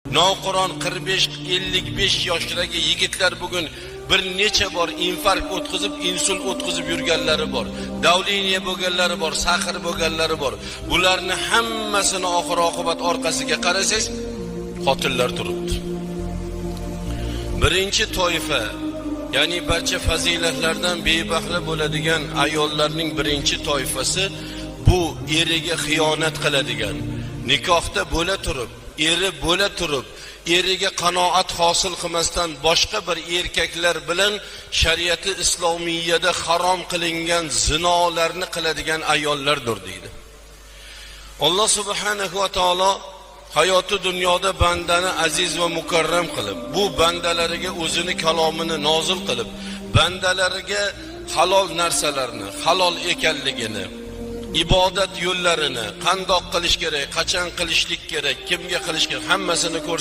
Navqiron 45-55 yoshdagi yigitlar bugun bir necha bor infarkt o'tkazib, insult o'tkazib yurganlari bor. Davleniya bo'lganlari bor, saqir bo'lganlari bor. Bularni hammasini oxir-oqibat orqasiga qarasangiz, qotillar turibdi. Birinchi toifa, ya'ni barcha fazilatlardan bebahra bo'ladigan ayollarning birinchi toifasi bu eriga xiyonat qiladigan. Nikohda bo'la turib, eri bo'la turib, eriga qanoat hosil qilmasdan boshqa bir erkaklar bilan shariati islomiyada harom qilingan zinolarni qiladigan ayollardir deydi. Alloh subhanahu va taolo hayoti dunyoda bandani aziz va mukarram qilib, bu bandalariga o'zini kalomini nozil qilib, bandalariga halol narsalarni, halol ekanligini, ibodat yo'llarini, qandoq qilish kerak, qachon qilishlik kerak, kimga qilish kerak, hammasini